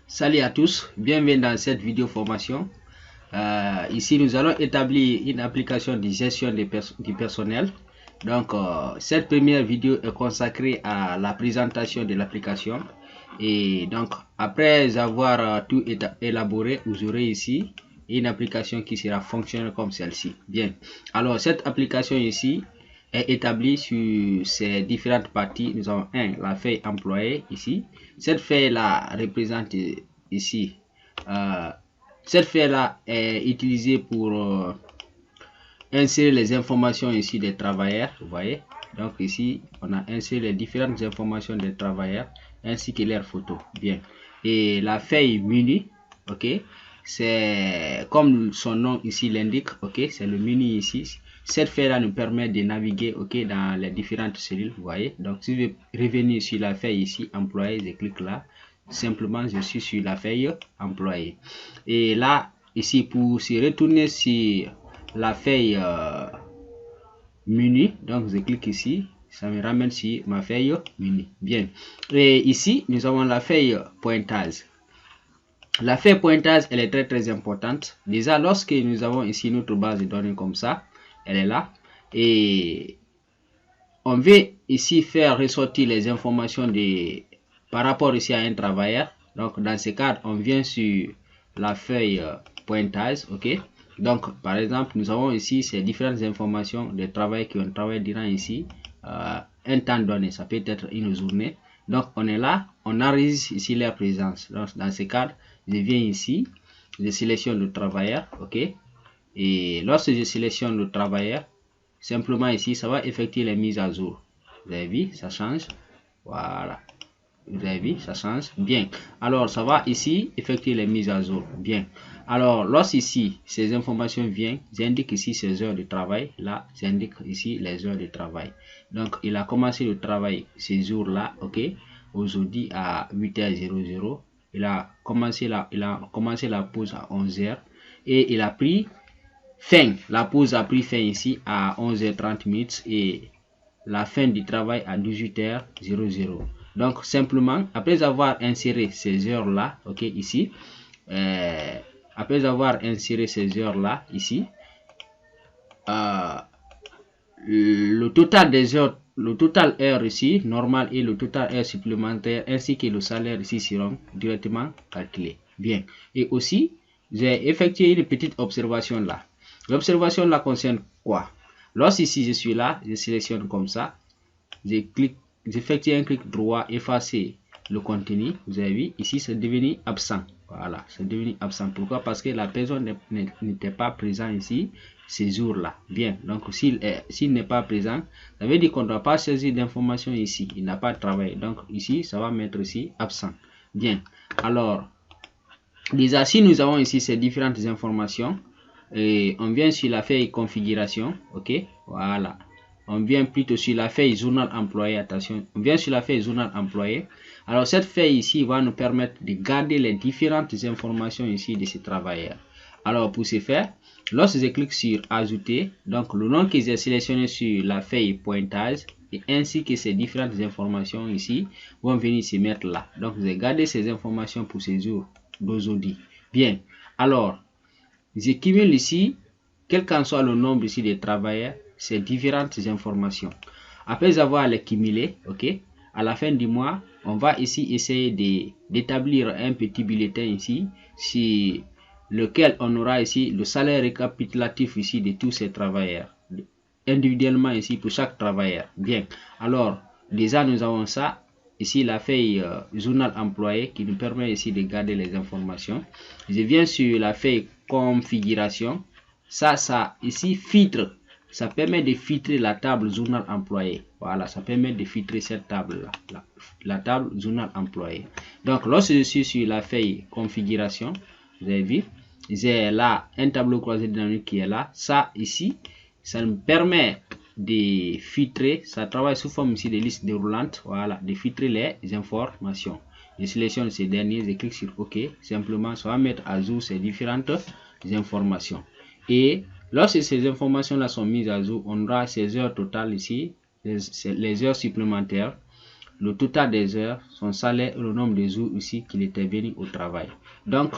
Salut à tous, bienvenue dans cette vidéo formation. Ici nous allons établir une application de gestion du personnel. Donc cette première vidéo est consacrée à la présentation de l'application. Et donc après avoir tout élaboré, vous aurez ici une application qui sera fonctionnelle comme celle-ci. Bien, alors cette application ici est établie sur ces différentes parties. Nous avons la feuille employé ici. Cette feuille là représente ici cette feuille là est utilisée pour insérer les informations ici des travailleurs. Vous voyez, donc ici on a inséré les différentes informations des travailleurs ainsi que leurs photos. Bien, et la feuille menu, ok, c'est comme son nom ici l'indique, ok, c'est le menu ici. Cette feuille là nous permet de naviguer, ok, dans les différentes cellules. Vous voyez, donc si je vais revenir sur la feuille ici employé, je clique là, simplement je suis sur la feuille employé. Et là ici pour se retourner sur la feuille menu, donc je clique ici, ça me ramène sur ma feuille menu. Bien, et ici nous avons la feuille pointage. La feuille pointage, elle est très importante. Déjà lorsque nous avons ici notre base de données comme ça, elle est là, et on veut ici faire ressortir les informations par rapport ici à un travailleur. Donc dans ce cadre, on vient sur la feuille pointage, ok. Donc par exemple, nous avons ici ces différentes informations des travailleurs qui ont travaillé durant ici un temps donné, ça peut être une journée. Donc on est là, on enregistre ici leur présence. Donc dans ce cadre, je viens ici, je sélectionne le travailleur, ok. Et lorsque je sélectionne le travailleur, simplement ici, ça va effectuer les mises à jour. Vous avez vu, ça change. Voilà. Vous avez vu, ça change. Bien. Alors, ça va ici effectuer les mises à jour. Bien. Alors, lorsqu'ici, ces informations viennent, j'indique ici ces heures de travail. Là, j'indique ici les heures de travail. Donc, il a commencé le travail ces jours-là, ok. Aujourd'hui à 8h00. Il a commencé la pause à 11h. Et il a pris fin. La pause a pris fin ici à 11h30 et la fin du travail à 18h00. Donc simplement, après avoir inséré ces heures là, ok, ici, après avoir inséré ces heures là ici, le total des heures, le total heure ici normal et le total heure supplémentaire ainsi que le salaire ici seront directement calculés. Bien, et aussi j'ai effectué une petite observation là. L'observation là concerne quoi? Lorsqu'ici je suis là, je sélectionne comme ça, je clique, j'effectue un clic droit, effacer le contenu. Vous avez vu ici c'est devenu absent. Voilà, c'est devenu absent. Pourquoi? Parce que la personne n'était pas présente ici ces jours-là. Bien, donc s'il n'est pas présent, ça veut dire qu'on ne doit pas saisir d'informations ici. Il n'a pas travaillé. Donc ici, ça va mettre ici absent. Bien, alors déjà si nous avons ici ces différentes informations, et on vient sur la feuille configuration, ok, voilà, on vient plutôt sur la feuille journal employé. Attention, on vient sur la feuille journal employé. Alors cette feuille ici va nous permettre de garder les différentes informations ici de ce travailleur. Alors pour ce faire, lorsque je clique sur ajouter, donc le nom que j'ai sélectionné sur la feuille pointage et ainsi que ces différentes informations ici vont venir se mettre là. Donc j'ai gardé ces informations pour ces jours d'aujourd'hui. Bien, alors je cumule ici, quel qu'en soit le nombre ici des travailleurs, ces différentes informations. Après avoir les cumulées, ok, à la fin du mois, on va ici essayer d'établir un petit bulletin ici, sur lequel on aura ici le salaire récapitulatif ici de tous ces travailleurs, individuellement ici pour chaque travailleur. Bien, alors déjà nous avons ça. Ici la feuille journal employé qui nous permet ici de garder les informations. Je viens sur la feuille configuration. Ça ici filtre. Ça permet de filtrer la table journal employé. Voilà, ça permet de filtrer cette table là, la table journal employé. Donc lorsque je suis sur la feuille configuration, vous avez vu, j'ai là un tableau croisé dynamique qui est là. Ça ici, ça me permet de filtrer, ça travaille sous forme ici de liste déroulante, voilà, de filtrer les informations. Je sélectionne ces derniers, je clique sur OK, simplement ça va mettre à jour ces différentes informations. Et lorsque ces informations là sont mises à jour, on aura ces heures totales ici, les heures supplémentaires, le total des heures, son salaire et le nombre de jours ici qu'il était venu au travail. Donc,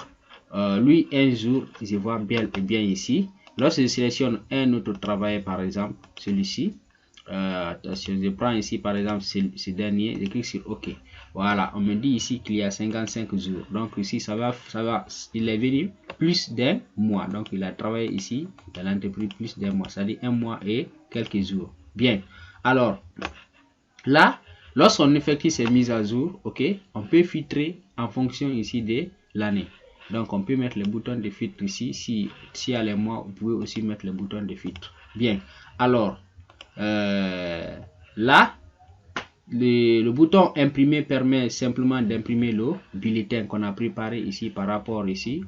lui, un jour, je vois bien et bien ici. Lorsque je sélectionne un autre travail, par exemple, celui-ci, attention, je prends ici, par exemple, ce dernier, je clique sur OK. Voilà, on me dit ici qu'il y a 55 jours. Donc, ici, il est venu plus d'un mois. Donc, il a travaillé ici dans l'entreprise plus d'un mois, c'est-à-dire un mois et quelques jours. Bien, alors, là, lorsqu'on effectue ces mises à jour, ok, on peut filtrer en fonction ici de l'année. Donc, on peut mettre le bouton de filtre ici. Si y a les mois, vous pouvez aussi mettre le bouton de filtre. Bien, alors, là, le bouton imprimer permet simplement d'imprimer le bulletin qu'on a préparé ici par rapport ici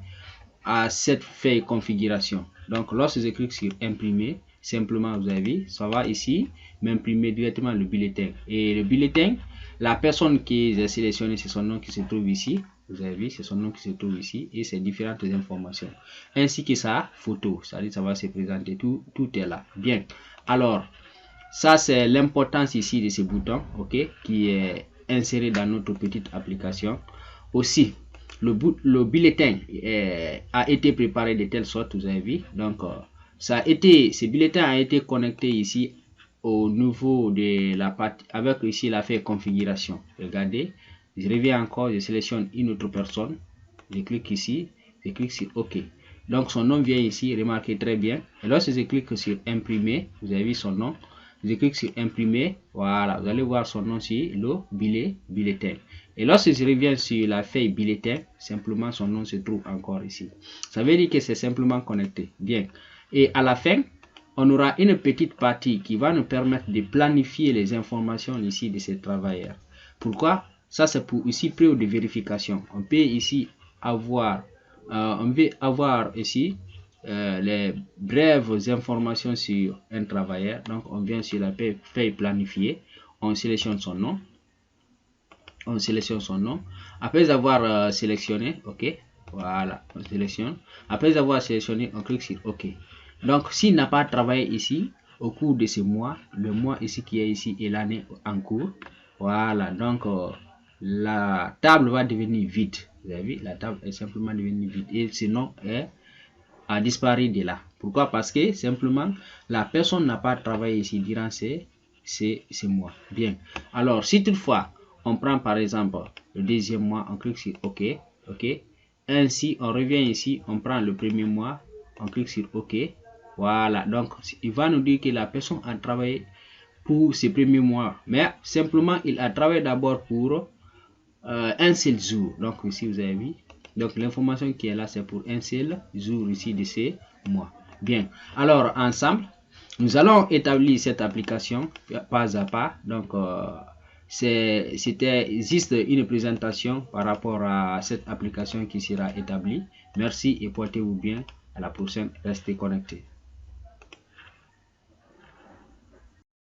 à cette feuille configuration. Donc, lorsque je clique sur imprimer, simplement, vous avez vu, ça va ici m'imprimer directement le bulletin. Et le bulletin, la personne qui est sélectionnée, c'est son nom qui se trouve ici. Vous avez vu, c'est son nom qui se trouve ici et ses différentes informations. Ainsi que sa photo, c'est-à-dire ça va se présenter, tout est là. Bien, alors, ça c'est l'importance ici de ce bouton, ok, qui est inséré dans notre petite application. Aussi, le bulletin a été préparé de telle sorte, vous avez vu. Donc, ce bulletin a été connecté ici au niveau de la partie avec ici la feuille configuration. Regardez, je reviens encore, je sélectionne une autre personne, je clique ici, je clique sur OK. Donc, son nom vient ici, remarquez très bien. Et lorsque je clique sur imprimer, vous avez vu son nom. Je clique sur imprimer, voilà, vous allez voir son nom sur le bulletin. Et lorsque je reviens sur la feuille bulletin, simplement son nom se trouve encore ici. Ça veut dire que c'est simplement connecté. Bien. Et à la fin, on aura une petite partie qui va nous permettre de planifier les informations ici de ces travailleurs. Pourquoi? Ça c'est pour ici période de vérification. On peut ici avoir, ici les brèves informations sur un travailleur. Donc on vient sur la feuille planifiée, on sélectionne son nom, après avoir sélectionné, ok, voilà, on sélectionne, après avoir sélectionné, on clique sur OK. Donc s'il n'a pas travaillé ici au cours de ce mois, le mois ici qui est ici et l'année en cours, voilà, donc la table va devenir vide. Vous avez vu, la table est simplement devenue vide et ce nom a disparu de là. Pourquoi? Parce que simplement la personne n'a pas travaillé ici durant ces mois. Bien, alors si toutefois on prend par exemple le deuxième mois, on clique sur OK, OK. Ainsi on revient ici, on prend le premier mois, on clique sur OK. Voilà, donc il va nous dire que la personne a travaillé pour ces premiers mois, mais simplement il a travaillé d'abord pour un seul jour. Donc ici vous avez vu, donc l'information qui est là c'est pour un seul jour ici de ces mois. Bien, alors ensemble nous allons établir cette application pas à pas. Donc c'était juste une présentation par rapport à cette application qui sera établie. Merci et portez-vous bien. À la prochaine, restez connectés.